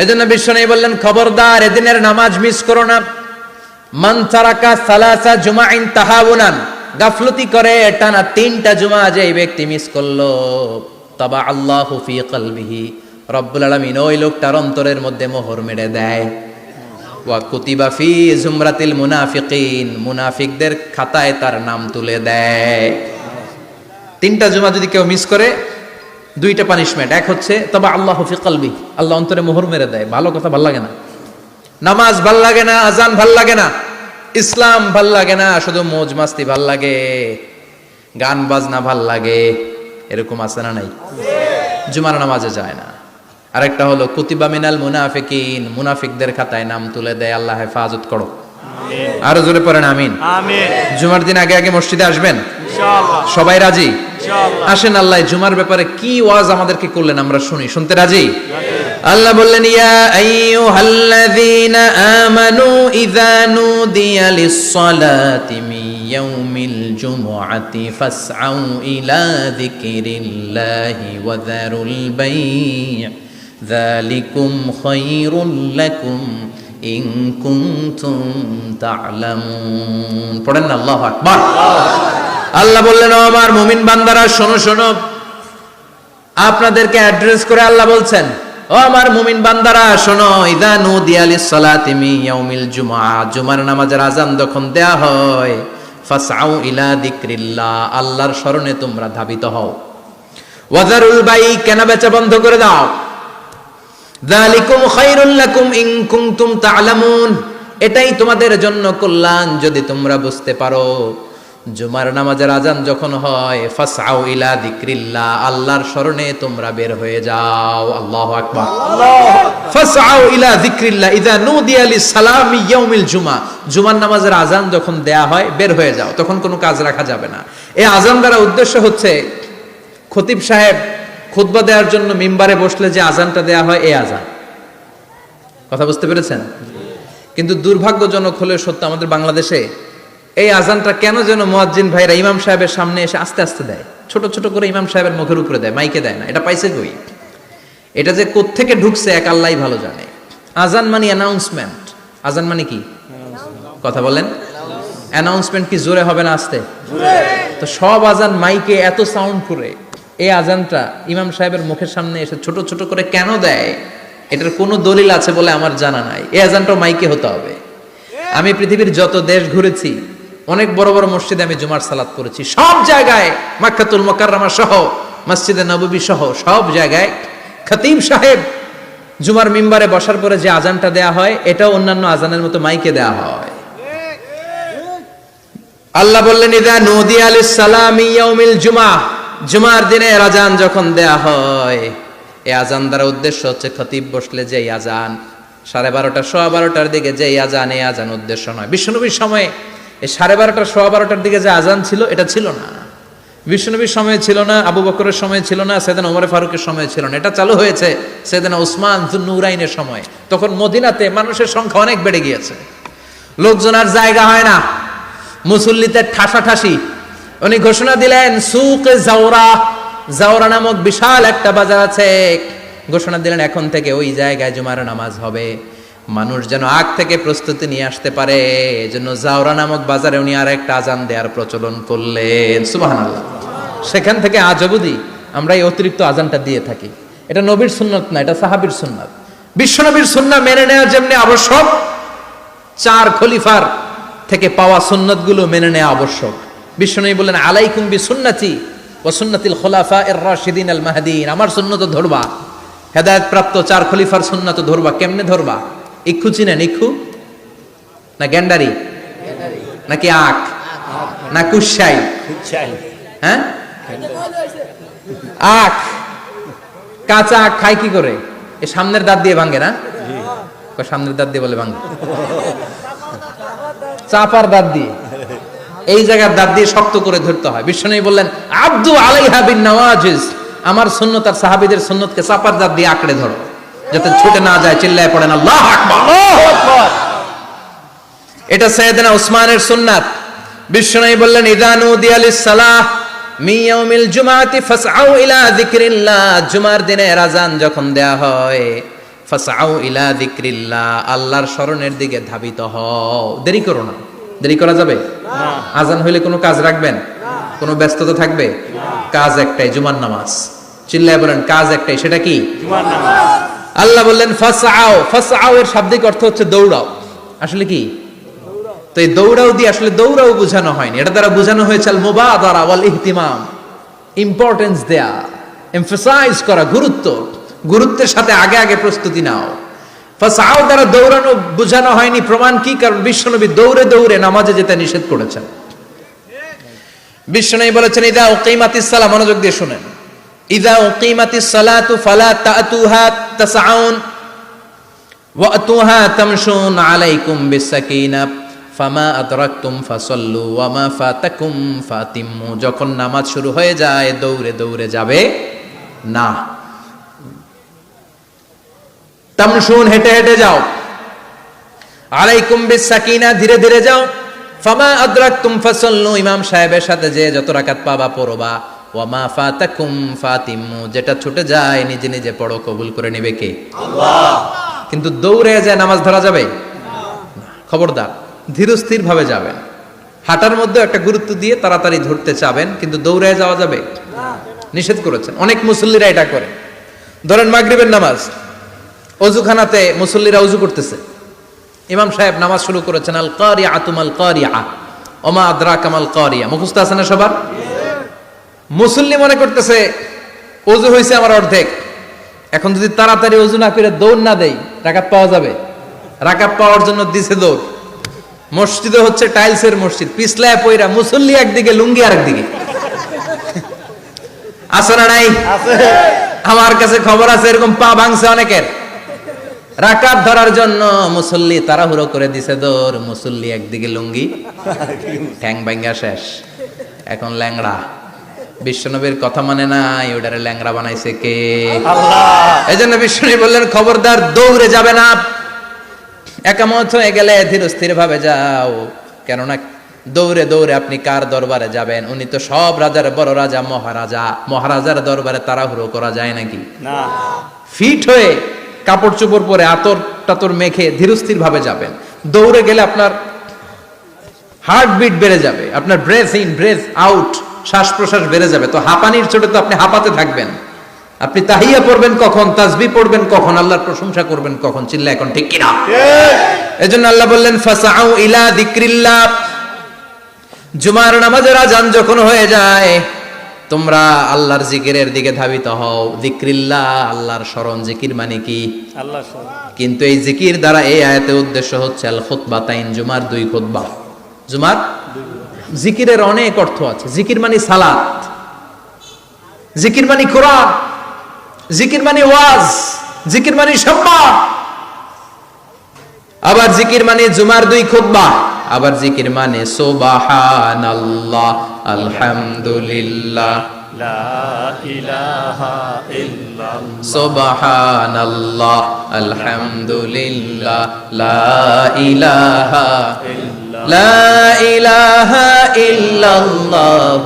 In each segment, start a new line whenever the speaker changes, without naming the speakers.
এজন্য বিশ্বনবী বললেন, খবরদার এদিনের নামাজ মিস করো না। মান তারাকা সালাসা জুমাইন তাহাউনান, গাফলতি করে টানা 3টা জুমা যে ব্যক্তি মিস করলো, তাবা আল্লাহু ফি কলবিহি, রব্বুল আলামিন ওই লোকটার অন্তরের মধ্যে মোহর মেরে দেয়। ওয়া কুতিবা ফি জুমরাতিল মুনাফিকিন, মুনাফিকদের খাতায় তার নাম তুলে দেয়। 3টা জুমা যদি কেউ মিস করে, 2টা পানিশমেন্ট। এক হচ্ছে তবে আল্লাহ ফি কলবি, আল্লাহ অন্তরে মোহর মেরে দেয়। ভালো কথা ভাল লাগে না, নামাজ ভাল লাগে না, আজান ভাল লাগে না, ইসলাম ভাল লাগে না, শুধু মৌজ মাস্তি ভাল লাগে, গান বাজনা ভাল লাগে, এরকম আছে না নাই? জুমার নামাজে যায় না। আরেকটা হলো কুতিবা মিনাল মুনাফিকিন, মুনাফিকদের খাতায় নাম তুলে দেয়। আল্লাহ হেফাজত করো, আরো জোরে পড়েন আমিন। জুমার দিন আগে আগে মসজিদে আসবেন ইনশাআল্লাহ। সবাই রাজি? আসেন, আল্লাহ জুমার ব্যাপারে কি ওয়াজ আমাদেরকে করলেন আমরা শুনি। শুনতে রাজি? আল্লাহ বললেন, ইয়া আইয়ুহাল্লাযীনা আমানু ইযা নুদিয়া লিস-সালাতি মিন ইয়াউমিল জুমআতি ফাসআউ ইলা যিকরিল্লাহি ওয়া যারুল বাই', যালিকুম খায়রুল লাকুম ইন কুনতুম তা'লামুন। পড়েন না আল্লাহু আকবার। আল্লাহ বললেন, ও আমার মুমিন বান্দারা শোনো শোনো। আপনাদেরকে অ্যাড্রেস করে আল্লাহ বলছেন, ও আমার মুমিন বান্দারা শোনো, ইযা নুদিয়া লিস-সালাতি মিন ইয়াউমিল জুমআ, জুমার নামাজের আযান যখন দেয়া হয়, ফাসআউ ইলা যিকরিল্লাহ, আল্লাহর স্মরণে তোমরা ধাবিত হও। ওয়া যারুল বাই', কেনা বেচা বন্ধ করে দাও। যালিকুম খায়রুল লাকুম ইন কুনতুম তা'লামুন, এটাই তোমাদের জন্য কল্যাণ যদি তোমরা বুঝতে পারো। জুমার নামাজের আজান যখন হয়, ফাসআউ ইলা যিকরিল্লাহ, আল্লাহর স্মরণে তোমরা বের হয়ে যাও। আল্লাহু আকবার। ফাসআউ ইলা যিকরিল্লাহ ইযা নুদিয়া লিস-সালামি ইয়াউমিল জুমআ, জুমার নামাজের আজান যখন দেয়া হয় বের হয়ে যাও, তখন কোনো কাজ রাখা যাবে না। এই আজান দ্বারা উদ্দেশ্য হচ্ছে খতিব সাহেব খুতবা দেওয়ার জন্য মিম্বারে বসলে যে আজানটা দেয়া হয়, এই আজান। কথা বুঝতে পেরেছেন? কিন্তু দুর্ভাগ্যজনক হলে সত্য, আমাদের বাংলাদেশে এই আজানটা কেন যেন মুয়াজ্জিন ভাইরা ইমাম সাহেবের সামনে এসে আস্তে আস্তে দেয়, ছোট ছোট করে ইমাম সাহেবের মুখের উপরে দেয়, মাইকে দেয় না। এটা পাইছে কই? এটা যে কোত্থেকে ঢুকছে এক আল্লাহই ভালো জানে। আজান মানে অ্যানাউন্সমেন্ট। আজান মানে কি? কথা বলেন। অ্যানাউন্সমেন্ট কি জোরে হবে না আস্তে? তো সব আজান মাইকে এত সাউন্ড করে, এই আজানটা ইমাম সাহেবের মুখের সামনে এসে ছোট ছোট করে কেন দেয়? এটার কোনো দলিল আছে বলে আমার জানা নাই। এই আজানটাও মাইকে হতে হবে। আমি পৃথিবীর যত দেশ ঘুরেছি, অনেক বড় বড় মসজিদে আমি জুমার সালাত করেছি, সব জায়গায় মক্কাতুল মুকাররমা সহ মসজিদে নববী সহ সব জায়গায় খতিব সাহেব জুমার মিম্বারে বসার পরে যে আজানটা দেয়া হয়, এটাও অন্যান্য আজানের মতো মাইকে দেয়া হয়। আল্লাহ বললেন, ইযা নুদিয়া লিস-সালামি ইয়াউমিল জুমআ, জুমার দিনে আজান যখন দেয়া হয়, এই আজান দ্বারা উদ্দেশ্য হচ্ছে খতিব বসলে যে আজান 12:30 সোয়া 12টার দিকে যে আজান, এই আজান উদ্দেশ্য নয়। বিশ্বনবীর সময়ে এই 12:30 সোয়া 12টার দিকে যে আজান ছিল, এটা ছিল না। বিশ্বনবীর সময়ে ছিল না, আবু বকরের সময় ছিল না, সাইয়েদনা ওমর ফারুকের সময় ছিল না। এটা চালু হয়েছে সাইয়েদনা উসমান যুন্নুরাইনের সময়। তখন মদিনাতে মানুষের সংখ্যা অনেক বেড়ে গিয়েছে, লোকজন আর জায়গা হয় না, মুসল্লিতে ঠাসাঠাসি। উনি ঘোষণা দিলেন, সুকে জাওরা, জাওরা নামক বিশাল একটা বাজার আছে, ঘোষণা দিলেন এখন থেকে ওই জায়গায় জুমার নামাজ হবে। মানুষ যেন আগ থেকে প্রস্তুতি নিয়ে আসতে পারে, এজন্য জাওরা নামক বাজারে উনি আর একটা আজান দেওয়ার প্রচলন করলেন। সুবহানাল্লাহ। সেখান থেকে আজ অবধি আমরা এই অতিরিক্ত আজানটা দিয়ে থাকি। এটা নবীর সুন্নাত না, এটা সাহাবীর সুন্নাত। বিশ্বনবীর সুন্নাহ মেনে নেওয়া যেমনি আবশ্যক, 4 খলিফার থেকে পাওয়া সুন্নাতগুলো মেনে নেওয়া আবশ্যক। বিশ্বনবী বললেন, আলাইকুম বিসুন্নতি ওয়া সুন্নাতিল খুলাফায়ে রাশিদিন আল মাহদিয়িন, আমার সুন্নাত ধরবা। হেদায়েত প্রাপ্ত 4 খলিফার সুন্নাত ধরবা। কেমনে ধরবা? ইক্ষু চিনেন? ইক্ষু না গ্যান্ডারি নাকি আখ না কুশাই? হ্যাঁ, আখ। কাঁচা আখ খায় কি করে? এই সামনের দাঁত দিয়ে ভাঙে না? সামনের দাঁত দিয়ে বলে ভাঙে, চাপার দাঁত দিয়ে, এই জায়গার দাঁত দিয়ে শক্ত করে ধরতে হয়। বিশ্বনবী বললেন, আব্দু আলাইহা বিন নওয়াজিজ, আমার সুন্নাত আর সাহাবীদের সুন্নাতকে চাপার দাঁত দিয়ে আঁকড়ে ধরো, যাতে ছুটে না যায়। চিল্লায় পড়েন আল্লাহু আকবার। আল্লাহু আকবার। এটা সাইয়েদনা উসমানের সুন্নাত। বিশ্বনবী বললেন, ইযা নুদিয়া লিস-সালাহ মিন ইয়াউমিল জুমআতি ফাসআউ ইলা যিকরিল্লাহ, জুমার দিনে আজান যখন দেয়া হয়, ফাসআউ ইলা যিকরিল্লাহ, আল্লাহর স্মরণের দিকে ধাবিত হও। দেরি করো না। দেরি করা যাবে না। আজান হইলে কোনো কাজ রাখবেন? কোনো ব্যস্ততা থাকবে? কাজ একটাই, জুমার নামাজ। চিল্লায় বলেন কাজ একটাই, সেটা কি? জুমার নামাজ। আল্লাহ বললেন ফাসআউ। ফাসআউ এর শাব্দিক অর্থ হচ্ছে দৌড়াও। আসলে কি? তো এই দৌড়াও দিয়ে আসলে দৌড়াও বোঝানো হয়নি, এটা দ্বারা বোঝানো হয়েছে আল মুবাদারা ওয়াল ইহতিমাম, ইম্পর্টেন্স দেয়া, এমফাসাইজ করা, গুরুত্বের সাথে আগে আগে প্রস্তুতি নাও। ফাসআউ দ্বারা দৌড়ানো বোঝানো হয়নি। প্রমাণ কি? কারণ বিশ্বনবী দৌড়ে দৌড়ে নামাজে যেতে নিষেধ করেছেন। বিশ্বনবী বলেছেন ইদা উকিমাতিস সালাহ, মনোযোগ দিয়ে শুনেন, ইদা উকিমাতিস সালাতু ফালা তাতুহা তাসআউন ওয়া আতুহা তামশুন আলাইকুম বিসাকিনা ফামা আদরাকতুম ফাসাল্লু ওয়া মা ফাতাকুম ফাতিম্মু। যখন নামাজ শুরু হয়ে যায় দৌড়ে দৌড়ে যাবে না। তামশুন, হেঁটে হেঁটে যাও। আলাইকুম বিসাকিনা, ধীরে ধীরে যাও। ফামা আদরাকতুম ফাসাল্লু, ইমাম সাহেবের সাথে যে যত রাকাত পাবা পড়বা। ওয়া মা ফাতাকুম ফাতিম্মু, যেটা ছুটে যায় নিজে নিজে পড়ো, কবুল করে নেবে কে? আল্লাহ। কিন্তু দৌড়ে যায় নামাজ ধরা যাবে না। খবরদার, ধীরস্থির ভাবে যাবেন। হাঁটার মধ্যে একটা গুরুত্ব দিয়ে তাড়াতাড়ি ধরতে চাবেন, কিন্তু দৌড়ে যাওয়া যাবে না, নিষেধ করেছেন। অনেক মুসল্লিরা এটা করে। ধরেন মাগরিবের নামাজ, অজুখানাতে মুসল্লিরা অজু করতেছে, ইমাম সাহেব নামাজ শুরু করেছেন আল কারিআতু মাল কারিআ ওমা আদরাকা মাল কারিআ। মুখস্থ আছে না সবার? মুসল্লি মনে করতেছে অজু হয়েছে আমার অর্ধেক, এখন যদি তাড়াতাড়ি অজু না করে দৌড় না দেই রাকাত পাওয়া যাবে। রাকাত পাওয়ার জন্য দিছে দৌড়। মসজিদে হচ্ছে টাইলসের মসজিদ, পিছলায় পয়রা মুসল্লি একদিকে, লুঙ্গি আরেকদিকে। আছে না নাই? আমার কাছে খবর আছে এরকম পা ভাঙছে অনেকের। রাকাত ধরার জন্য মুসল্লি তাড়াহুড়ো করে দিছে দৌড়, মুসল্লি একদিকে লুঙ্গি, ঠ্যাং ভাঙ্গা শেষ, এখন ল্যাংড়া। বিশ্বনবীর কথা মানে নাই, ওটারে ল্যাংড়া বানাইছে কে? আল্লাহ। এজন্য বিশ্বনবী বললেন খবরদার দৌড়ে যাবে না। একামত হয়ে গেলে ধীর স্থির ভাবে যাও, কেননা দৌড়ে দৌড়ে আপনি কার দরবারে যাবেন? উনি তো সব রাজার বড় রাজা, মহারাজা। মহারাজার দরবারে তাড়াহুড়ো করা যায় নাকি? না। ফিট হয়ে কাপড় চোপড় পরে আতর টাতর মেখে ধীরস্থির ভাবে যাবেন। দৌড়ে গেলে আপনার হার্টবিট বেড়ে যাবে, আপনার ব্রেথ ইন ব্রেথ আউট, শ্বাস প্রশ্বাস বেড়ে যাবে। তো হাঁপানির চোটে তো আপনি হাঁপাতে থাকবেন। আপনি তাহিয়া পড়বেন কখন, তাসবিহ পড়বেন কখন, আল্লাহর প্রশংসা করবেন কখন? চিল্লা এখন ঠিক কিনা? এজন্য আল্লাহ বললেন ফাসআউ ইলা যিকরিল্লাহ। জুমার নামাজের আজান যখন হয়ে যায় তোমরা আল্লাহর জিকিরের দিকে ধাবিত হও। যিকরিল্লাহ, আল্লাহর স্মরণ। জিকির মানে কি? আল্লাহর স্মরণ। কিন্তু এই জিকির দ্বারা এই আয়াতের উদ্দেশ্য হচ্ছে আল খুতবাতাইন, জুমার দুই খুতবা। জুমার জিকিরের অনেক অর্থ আছে। জিকির মানে সালাত, জিকির মানে কোরআন, জিকির মানে ওয়াজ, জিকির মানে সম্মান। আবার জিকির মানে জুমার দুই খুতবা। আবার জিকির মানে সুবহানাল্লাহ, আলহামদুলিল্লাহ, লা ইলাহা ইল্লাল্লাহ, সুবহানাল্লাহ, আলহামদুলিল্লাহ, লা ইলাহা ইল্লাল্লাহ, লা ইলাহা ইল্লাল্লাহ,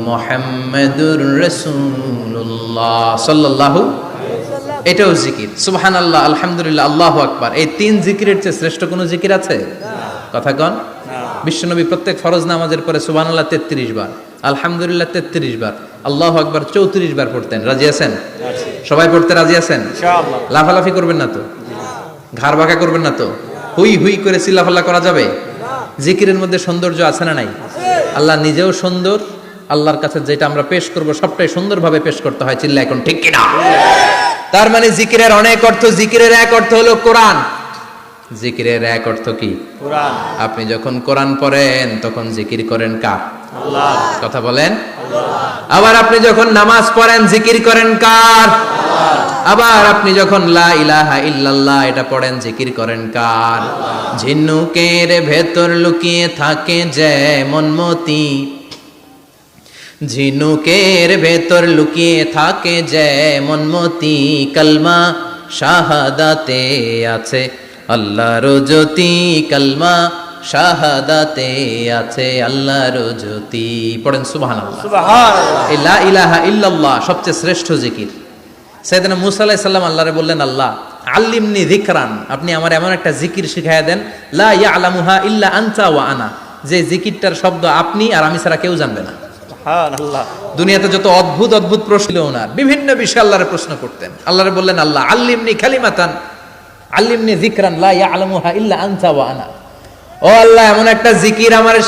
মুহাম্মাদুর রাসূলুল্লাহ সাল্লাল্লাহু। এটাও জিকির। সুবহানাল্লাহ, আলহামদুলিল্লাহ, আল্লাহু আকবার। এই তিন জিকিরের চেয়ে শ্রেষ্ঠ কোনো জিকির আছে? কথা কন। বিশ্বনবী প্রত্যেক ফরজ নামাজের পরে সুবহানাল্লাহ 33 বার, আলহামদুলিল্লাহ 33 বার, আল্লাহু আকবার 34 বার পড়তেন। রাজি আছেন? সবাই পড়তে রাজি আছেন? ইনশাআল্লাহ। লাফালাফি করবেন না তো? ঘাড় বাঁকা করবেন না তো? হুই হুই করে চিল্লাফাল্লা করা যাবে? জিকিরের মধ্যে সৌন্দর্য আছে না নাই? আল্লাহ নিজেও সুন্দর। আল্লাহর কাছে যেটা আমরা পেশ করব সবটাই সুন্দরভাবে পেশ করতে হয়। চিল্লা এখন ঠিক কিনা? তার মানে জিকিরের অনেক অর্থ। জিকিরের এক অর্থ হলো কোরআন। জিকিরের এক অর্থ কি? কোরআন। আপনি যখন কোরআন পড়েন তখন জিকির করেন কার? আল্লাহ। কথা বলেন। আল্লাহ। আবার আপনি যখন নামাজ পড়েন জিকির করেন কার? আল্লাহ। আবার আপনি যখন লা ইলাহা ইল্লাল্লাহ এটা পড়েন জিকির করেন কার? আল্লাহ। ঝিনুকের ভেতর লুকিয়ে থাকে যেমন মতি, ঝিনুকের ভেতর লুকিয়ে থাকে যেমন মতি, কালমা শাহাদাতে আছে আল্লাহর জ্যোতি, কালমা শাহাদাতে আছে আল্লাহর জ্যোতি। পড়েন সুবহানাল্লাহ। সুবহানাল্লাহ। লা ইলাহা ইল্লাল্লাহ সবচেয়ে শ্রেষ্ঠ জিকির। সাইয়েদনা মুসা আলাইহিস সালাম আল্লাহরে বললেন, আল্লাহ আল্লিমনি যিকরান, আপনি আমার এমন একটা জিকির শিখাইয়া দেন, লা ইয়ালামুহা ইল্লা আনতা ওয়া আনা, যে জিকিরটার শব্দ আপনি আর আমি ছাড়া কেউ জানবে না।
সুবহানাল্লাহ।
দুনিয়াতে যত অদ্ভুত অদ্ভুত প্রশ্ন ছিল ওনার, বিভিন্ন বিষয়ে আল্লাহরে প্রশ্ন করতেন। আল্লাহরে বললেন, আল্লাহ আল্লিমনি কালিমাতান, আল্লিমনি যিকরান লা ইয়ালামুহা ইল্লা আনতা ওয়া আনা। ও আল্লাহ, এমন একটা জিকির আমার